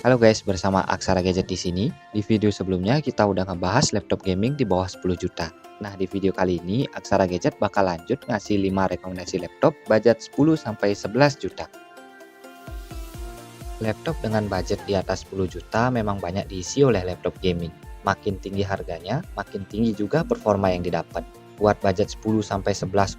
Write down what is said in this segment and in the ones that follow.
Halo guys, bersama Aksara Gadget di sini. Di video sebelumnya kita udah ngebahas laptop gaming di bawah 10 juta. Nah, di video kali ini Aksara Gadget bakal lanjut ngasih 5 rekomendasi laptop budget 10 sampai 11 juta. Laptop dengan budget di atas 10 juta memang banyak diisi oleh laptop gaming. Makin tinggi harganya, makin tinggi juga performa yang didapat. Buat budget 10 sampai 11,9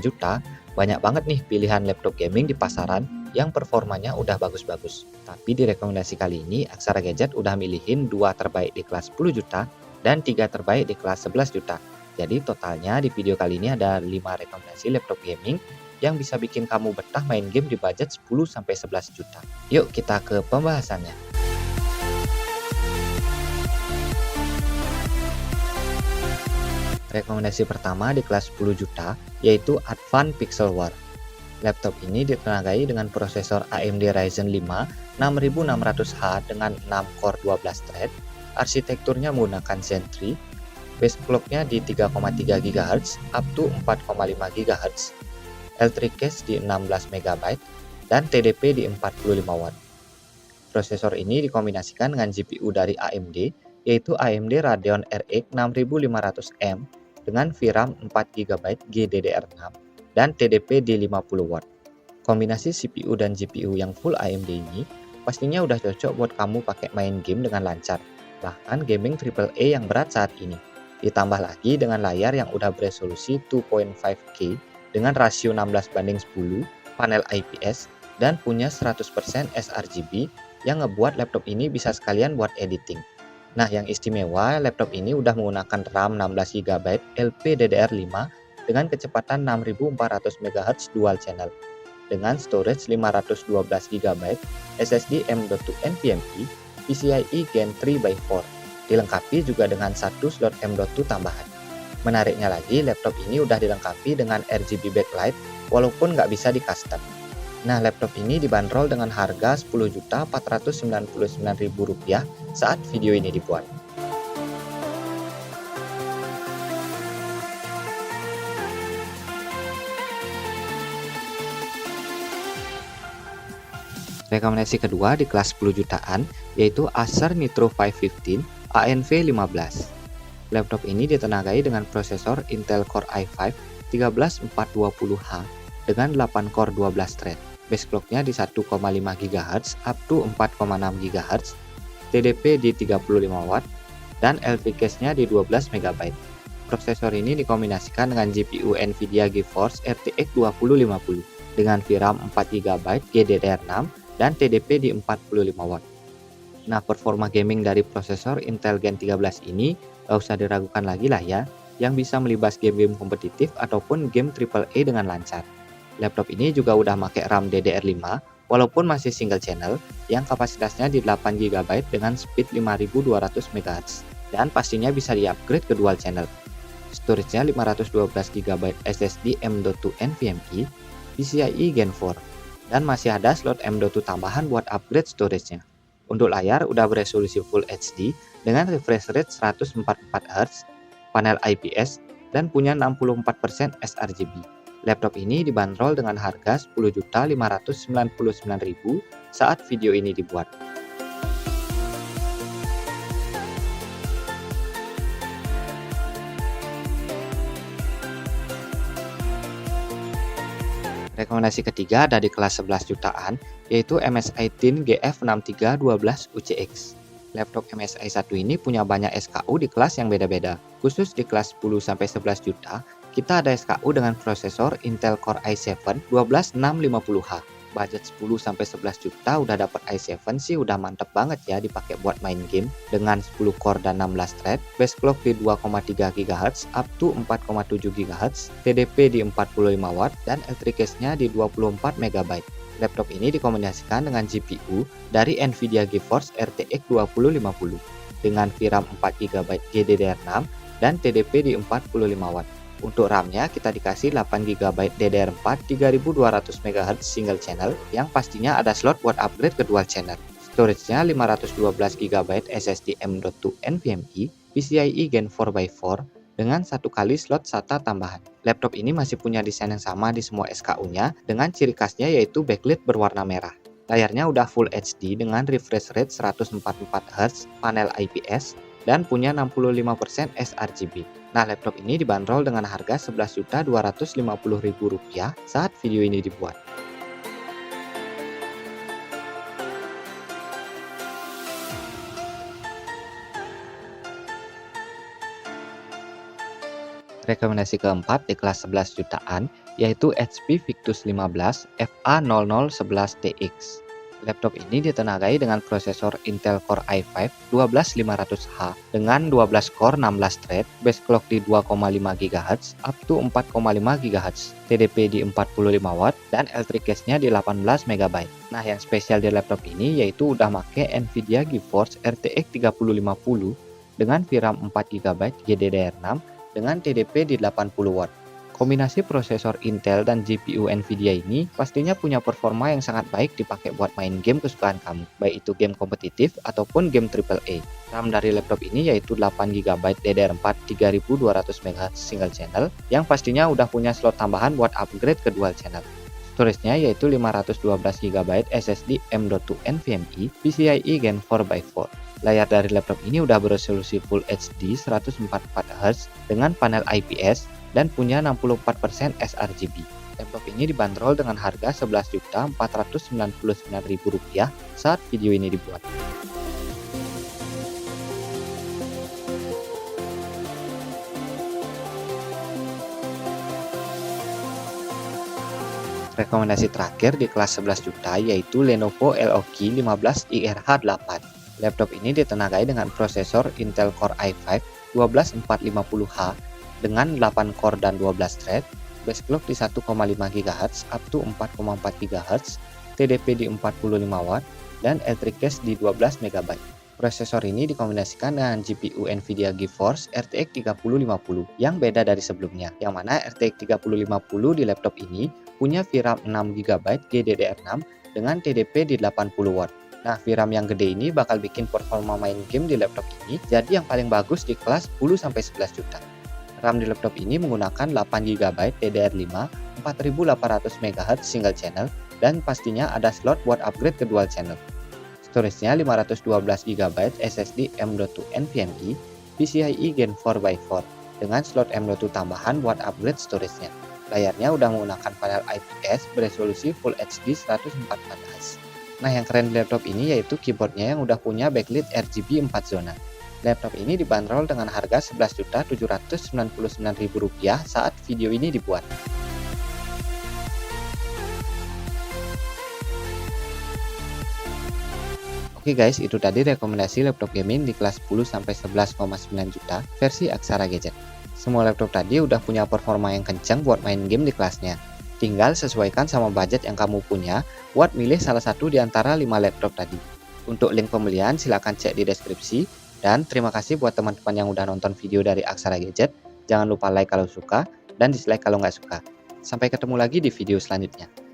juta, banyak banget nih pilihan laptop gaming di pasaran yang performanya udah bagus-bagus. Tapi di rekomendasi kali ini, Aksara Gadget udah milihin 2 terbaik di kelas 10 juta dan 3 terbaik di kelas 11 juta. Jadi totalnya di video kali ini ada 5 rekomendasi laptop gaming yang bisa bikin kamu betah main game di budget 10 sampai 11 juta. Yuk kita ke pembahasannya. Rekomendasi pertama di kelas 10 juta yaitu Advan Pixel War. Laptop ini ditenagai dengan prosesor AMD Ryzen 5 6600H dengan 6 core 12 thread. Arsitekturnya menggunakan Zen 3. Base clocknya di 3,3 GHz up to 4,5 GHz. L3 cache di 16 MB dan TDP di 45 Watt. Prosesor ini dikombinasikan dengan GPU dari AMD yaitu AMD Radeon RX 6500M dengan VRAM 4GB GDDR6 dan TDP di 50 Watt. Kombinasi CPU dan GPU yang full AMD ini pastinya udah cocok buat kamu pakai main game dengan lancar, bahkan gaming AAA yang berat saat ini. Ditambah lagi dengan layar yang udah beresolusi 2.5K dengan rasio 16:10, panel IPS, dan punya 100% sRGB yang ngebuat laptop ini bisa sekalian buat editing. Nah, yang istimewa, laptop ini udah menggunakan RAM 16GB LPDDR5 dengan kecepatan 6400 MHz dual channel, dengan storage 512GB, SSD M.2 NVMe, PCIe Gen 3x4, dilengkapi juga dengan satu slot M.2 tambahan. Menariknya lagi, laptop ini udah dilengkapi dengan RGB backlight walaupun nggak bisa di custom. Nah, laptop ini dibanderol dengan harga Rp10.499.000 saat video ini dibuat. Rekomendasi kedua di kelas 10 jutaan yaitu Acer Nitro 515 ANV15. Laptop ini ditenagai dengan prosesor Intel Core i5 13420H dengan 8 core 12 thread. Base clocknya di 1,5 GHz up to 4,6 GHz, TDP di 35 Watt, dan L3 cache-nya di 12 MB. Prosesor ini dikombinasikan dengan GPU Nvidia GeForce RTX 2050 dengan VRAM 4GB GDDR6 dan TDP di 45 Watt. Nah, performa gaming dari prosesor Intel Gen 13 ini gak usah diragukan lagi lah ya, yang bisa melibas game-game kompetitif ataupun game AAA dengan lancar. Laptop ini juga udah pakai RAM DDR5 walaupun masih single channel yang kapasitasnya di 8GB dengan speed 5200 MHz dan pastinya bisa di-upgrade ke dual channel. Storage-nya 512GB SSD M.2 NVMe, PCIe Gen 4, dan masih ada slot M.2 tambahan buat upgrade storage-nya. Untuk layar udah beresolusi Full HD dengan refresh rate 144Hz, panel IPS, dan punya 64% sRGB. Laptop ini dibanderol dengan harga Rp10.599.000 saat video ini dibuat. Rekomendasi ketiga ada di kelas 11 jutaan yaitu MSI Thin GF6312 UCX. Laptop MSI 1 ini punya banyak SKU di kelas yang beda-beda. Khusus di kelas 10 sampai 11 juta, kita ada SKU dengan prosesor Intel Core i7 12650H. Budget 10 sampai 11 juta udah dapat i7 sih udah mantep banget ya dipakai buat main game dengan 10 core dan 16 thread, base clock di 2,3 GHz up to 4,7 GHz, TDP di 45 Watt dan L3 cache-nya di 24 MB. Laptop ini dikombinasikan dengan GPU dari Nvidia GeForce RTX 2050 dengan VRAM 4GB GDDR6 dan TDP di 45 Watt. Untuk RAM-nya kita dikasih 8GB DDR4 3200 MHz single channel yang pastinya ada slot buat upgrade ke dual channel. Storage-nya 512GB SSD M.2 NVMe, PCIe Gen 4x4 dengan satu kali slot SATA tambahan. Laptop ini masih punya desain yang sama di semua SKU-nya dengan ciri khasnya yaitu backlit berwarna merah. Layarnya udah Full HD dengan refresh rate 144Hz, panel IPS, dan punya 65% sRGB. Nah, laptop ini dibanderol dengan harga Rp11.250.000 saat video ini dibuat. Rekomendasi keempat di kelas 11 jutaan yaitu HP Victus 15 FA0011TX. Laptop ini ditenagai dengan prosesor Intel Core i5 12500H dengan 12 core 16 thread, base clock di 2,5 GHz up to 4,5 GHz, TDP di 45 Watt, dan electric cache-nya di 18 MB. Nah, yang spesial di laptop ini yaitu udah make Nvidia GeForce RTX 3050 dengan VRAM 4 GB GDDR6 dengan TDP di 80 Watt. Kombinasi prosesor Intel dan GPU Nvidia ini pastinya punya performa yang sangat baik dipakai buat main game kesukaan kamu, baik itu game kompetitif ataupun game AAA. RAM dari laptop ini yaitu 8 GB DDR4 3200 MHz single channel yang pastinya udah punya slot tambahan buat upgrade ke dual channel. Storage-nya yaitu 512 GB SSD M.2 NVMe PCIe Gen 4x4. Layar dari laptop ini udah beresolusi Full HD 144Hz dengan panel IPS dan punya 64% sRGB. Laptop ini dibanderol dengan harga Rp11.499.000 saat video ini dibuat. Rekomendasi terakhir di kelas 11 juta yaitu Lenovo Leok 15 IRH8. Laptop ini ditenagai dengan prosesor Intel Core i5 12450H dengan 8 core dan 12 thread, base clock di 1,5 GHz up to 4,4 GHz, TDP di 45 Watt, dan electric cache di 12 MB. Prosesor ini dikombinasikan dengan GPU Nvidia GeForce RTX 3050 yang beda dari sebelumnya, yang mana RTX 3050 di laptop ini punya VRAM 6 GB GDDR6 dengan TDP di 80 Watt. Nah, VRAM yang gede ini bakal bikin performa main game di laptop ini jadi yang paling bagus di kelas 10-11 juta. RAM di laptop ini menggunakan 8 GB DDR5 4800 MHz single channel dan pastinya ada slot buat upgrade ke dual channel. Storage-nya 512 GB SSD M.2 NVMe PCIe Gen 4x4 dengan slot M.2 tambahan buat upgrade storage-nya. Layarnya udah menggunakan panel IPS beresolusi Full HD 144Hz. Nah, yang keren di laptop ini yaitu keyboardnya yang udah punya backlit RGB 4 zona. Laptop ini dibanderol dengan harga Rp11.799.000 saat video ini dibuat. Oke guys, itu tadi rekomendasi laptop gaming di kelas 10-11,9 juta versi Aksara Gadget. Semua laptop tadi udah punya performa yang kencang buat main game di kelasnya. Tinggal sesuaikan sama budget yang kamu punya buat milih salah satu di antara 5 laptop tadi. Untuk link pembelian silahkan cek di deskripsi. Dan terima kasih buat teman-teman yang udah nonton video dari Aksara Gadget. Jangan lupa like kalau suka dan dislike kalau nggak suka. Sampai ketemu lagi di video selanjutnya.